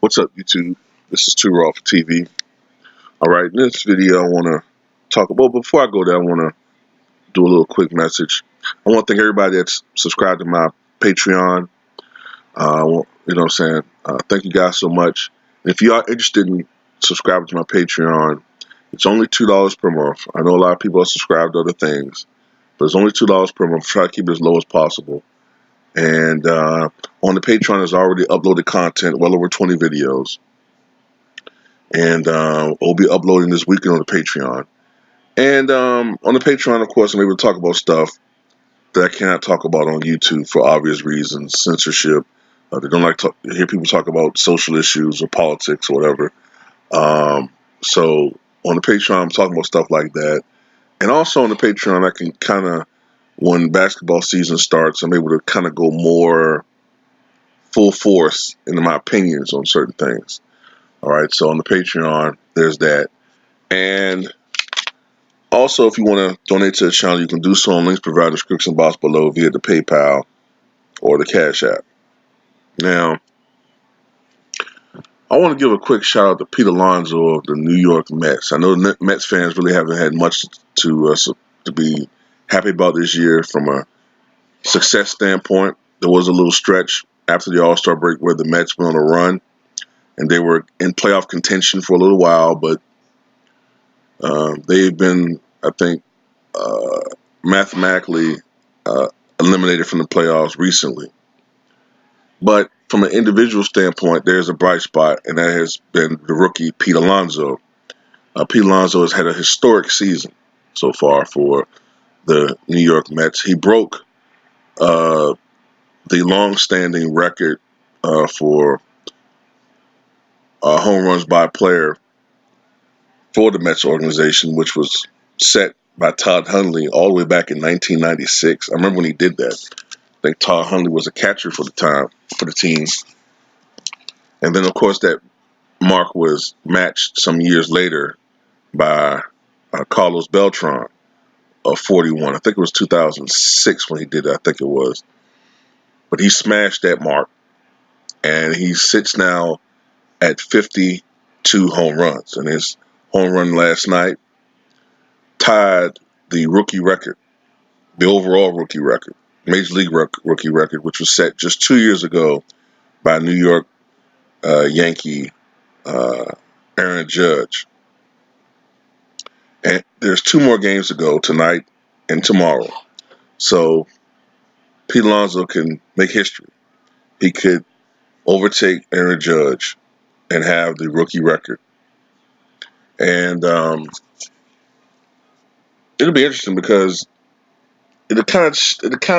What's up, YouTube? This is Too Raw for TV. All right, in this video, I want to talk about. Before I go there, I want to do a little quick message. I want to thank everybody that's subscribed to my Patreon. You know what I'm saying? Thank you guys so much. If you are interested in subscribing to my Patreon, it's only $2 per month. I know a lot of people are subscribed to other things, but it's only $2 per month. Try to keep it as low as possible. And on the Patreon, there's already uploaded content, well over 20 videos. And we'll be uploading this weekend on the Patreon. And on the Patreon, of course, I'm able to talk about stuff that I cannot talk about on YouTube for obvious reasons, censorship. They don't like to hear people talk about social issues or politics or whatever. So on the Patreon, I'm talking about stuff like that. And also on the Patreon, I can kind of, when basketball season starts, I'm able to kind of go more full force into my opinions on certain things. All right, so on the Patreon, there's that. And also, if you want to donate to the channel, you can do so on links provided in the description box below via the PayPal or the Cash App. Now, I want to give a quick shout out to Pete Alonso of the New York Mets. I know the Mets fans really haven't had much to be happy about this year from a success standpoint. There was a little stretch after the All-Star break where the Mets went on a run, and they were in playoff contention for a little while, but they've been, I think, mathematically eliminated from the playoffs recently. But from an individual standpoint, there's a bright spot, and that has been the rookie Pete Alonso. Pete Alonso has had a historic season so far for the New York Mets. He broke the long-standing record for home runs by a player for the Mets organization, which was set by Todd Hundley all the way back in 1996. I remember when he did that. I think Todd Hundley was a catcher for the team. And then, of course, that mark was matched some years later by Carlos Beltran of 41. I think it was 2006 when he did it. I think it was. But he smashed that mark, and he sits now at 52 home runs. And his home run last night tied the rookie record, the overall rookie record, Major League rookie record, which was set just 2 years ago by New York Yankee Aaron Judge. And there's 2 more games to go tonight and tomorrow. So Pete Alonso can make history. He could overtake Aaron Judge and have the rookie record. And it'll be interesting because it'll kind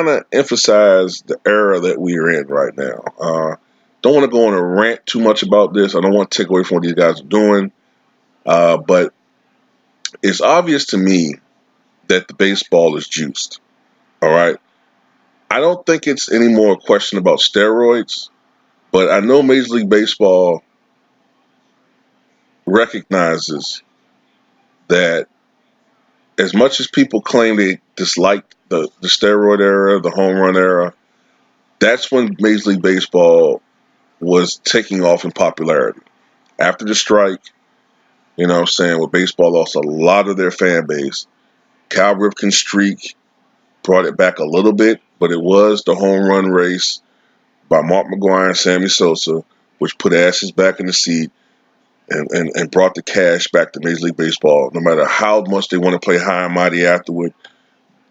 of emphasize the era that we are in right now. Don't want to go on a rant too much about this. I don't want to take away from what these guys are doing. But it's obvious to me that the baseball is juiced. All right. I don't think it's any more a question about steroids, but I know Major League Baseball recognizes that as much as people claim they dislike the steroid era, the home run era, that's when Major League Baseball was taking off in popularity. After the strike, you know what I'm saying, where baseball lost a lot of their fan base, Cal Ripken's streak brought it back a little bit, but it was the home run race by Mark McGwire and Sammy Sosa, which put asses back in the seat and brought the cash back to Major League Baseball. No matter how much they want to play high and mighty afterward,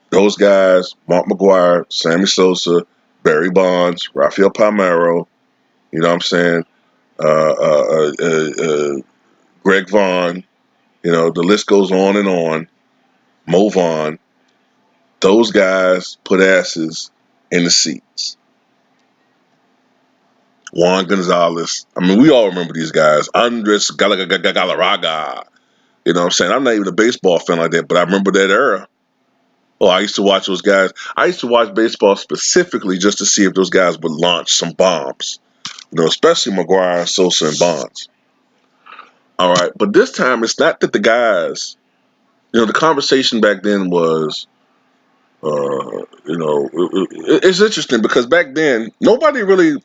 those guys, Mark McGwire, Sammy Sosa, Barry Bonds, Rafael Palmeiro, you know what I'm saying, Greg Vaughn, you know, the list goes on and on, Mo Vaughn, those guys put asses in the seats. Juan Gonzalez. I mean, we all remember these guys. Andres Galarraga. You know what I'm saying? I'm not even a baseball fan like that, but I remember that era. Oh, I used to watch those guys. I used to watch baseball specifically just to see if those guys would launch some bombs. You know, especially McGwire, Sosa, and Bonds. All right, but this time it's not that the guys, you know, the conversation back then was, it's interesting because back then nobody really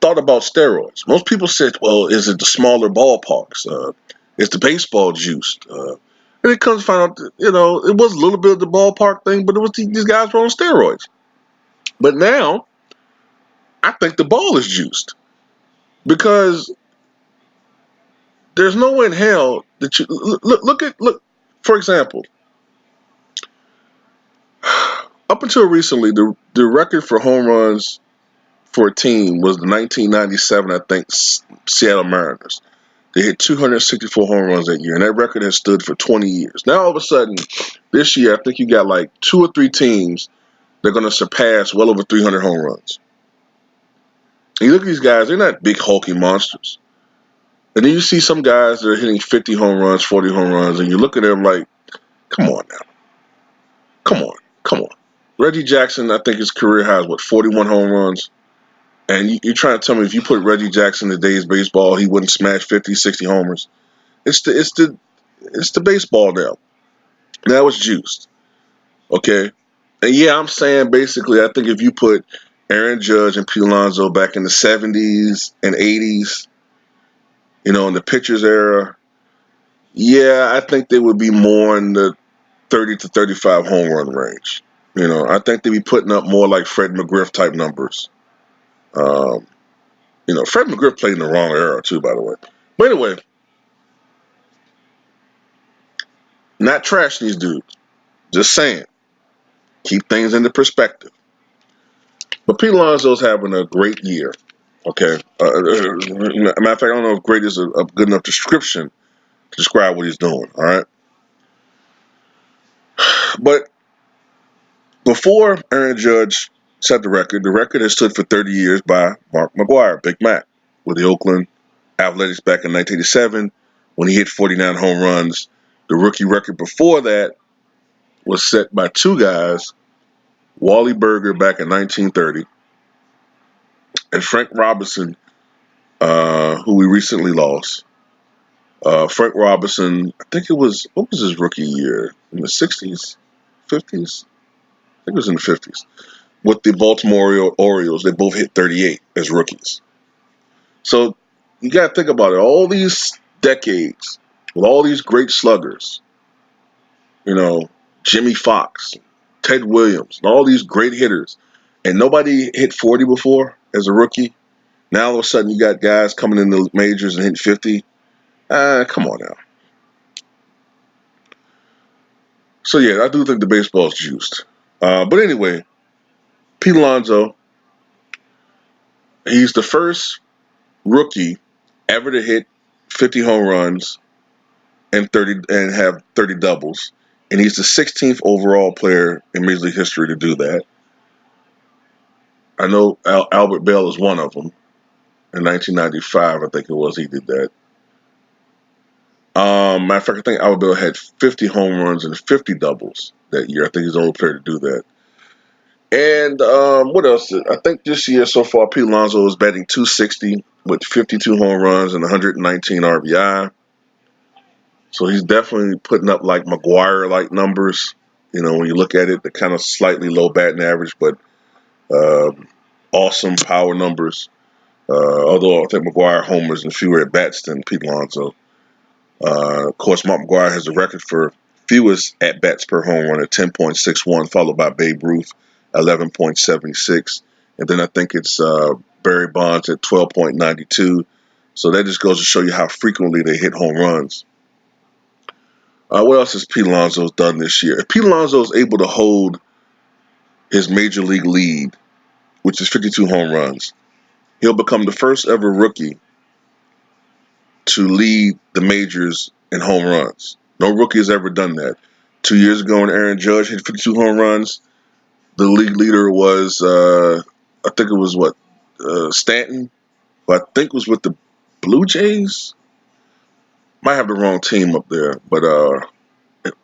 thought about steroids. Most people said, well, is it the smaller ballparks? Is the baseball juiced? And it comes to find out, it was a little bit of the ballpark thing, but it was these guys were on steroids. But now, I think the ball is juiced because there's no way in hell that you look. For example, up until recently, the record for home runs for a team was the 1997, I think, Seattle Mariners. They hit 264 home runs that year, and that record has stood for 20 years. Now, all of a sudden, this year, I think you got like 2 or 3 teams that are going to surpass well over 300 home runs. And you look at these guys, they're not big, hulking monsters. And then you see some guys that are hitting 50 home runs, 40 home runs, and you look at them like, come on now. Come on. Come on. Reggie Jackson, I think his career high is, 41 home runs? And you're trying to tell me if you put Reggie Jackson in today's baseball, he wouldn't smash 50, 60 homers? It's the baseball now. Now it's juiced. Okay? And yeah, I'm saying basically, I think if you put Aaron Judge and Pete Alonso back in the 70s and 80s, in the pitchers era, yeah, I think they would be more in the 30 to 35 home run range. I think they'd be putting up more like Fred McGriff type numbers. Um, Fred McGriff played in the wrong era too, by the way. But anyway, not trash these dudes. Just saying, keep things into perspective. But Pete Alonso's having a great year. Okay. Matter of fact, I don't know if great is a good enough description to describe what he's doing. All right. But before Aaron Judge set the record has stood for 30 years by Mark McGwire, Big Mac, with the Oakland Athletics back in 1987 when he hit 49 home runs. The rookie record before that was set by 2 guys, Wally Berger back in 1930 and Frank Robinson, who we recently lost. Frank Robinson, I think what was his rookie year? In the 60s? 50s? I think it was in the 50s. With the Baltimore Orioles, they both hit 38 as rookies. So you got to think about it. All these decades with all these great sluggers, Jimmy Fox, Ted Williams, and all these great hitters, and nobody hit 40 before as a rookie. Now all of a sudden you got guys coming in the majors and hitting 50. Come on now. So yeah, I do think the baseball's juiced. But anyway, Pete Alonso, he's the first rookie ever to hit 50 home runs and have 30 doubles, and he's the 16th overall player in Major League history to do that. I know Albert Bell is one of them. In 1995, I think it was, he did that. Matter of fact, I think Albert Bell had 50 home runs and 50 doubles that year. I think he's the only player to do that. And what else? I think this year so far, Pete Alonso is batting .260 with 52 home runs and 119 RBI. So he's definitely putting up like McGwire-like numbers. When you look at it, the kind of slightly low batting average, but awesome power numbers. Although I think McGwire homers and fewer at bats than Pete Alonso. Of course, Mark McGwire has the record for fewest at bats per home run at 10.61, followed by Babe Ruth, 11.76, and then I think it's Barry Bonds at 12.92. So that just goes to show you how frequently they hit home runs. What else has Pete Alonso done this year? If Pete Alonso is able to hold his major league lead, which is 52 home runs, he'll become the first ever rookie to lead the majors in home runs. No rookie has ever done that. 2 years ago when Aaron Judge hit 52 home runs, the league leader was, I think it was Stanton, who I think was with the Blue Jays. Might have the wrong team up there, but or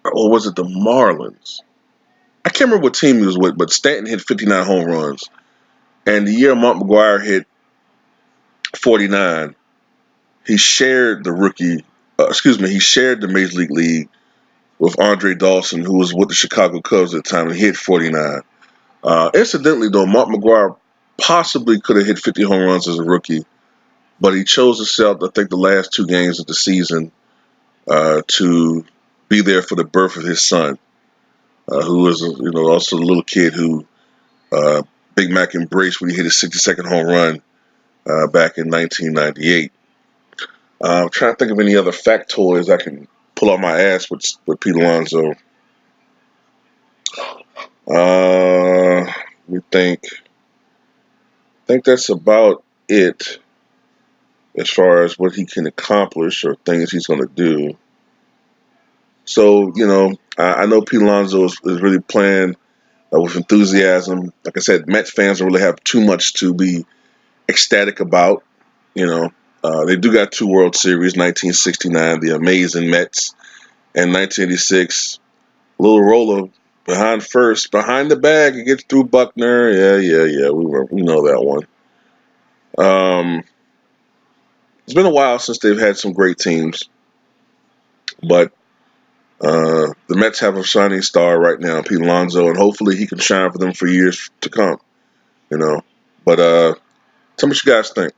was it the Marlins? I can't remember what team he was with, but Stanton hit 59 home runs. And the year Mark McGwire hit 49, he shared he shared the Major League lead with Andre Dawson, who was with the Chicago Cubs at the time, and he hit 49. Incidentally, though, Mark McGwire possibly could have hit 50 home runs as a rookie, but he chose to sell, I think, the last 2 games of the season to be there for the birth of his son, who was, also a little kid who uh, Big Mac embraced when he hit his 62nd home run back in 1998. I'm trying to think of any other factoids I can pull out my ass with Pete Alonso. We think that's about it as far as what he can accomplish or things he's going to do. So, I know Pete Alonso is really playing with enthusiasm. Like I said, Mets fans don't really have too much to be ecstatic about. They do got 2 World Series, 1969, the amazing Mets, and 1986, little roller behind first, behind the bag, it gets through Buckner. Yeah. We know that one. It's been a while since they've had some great teams, but the Mets have a shining star right now, Pete Alonso, and hopefully he can shine for them for years to come. Tell me what you guys think.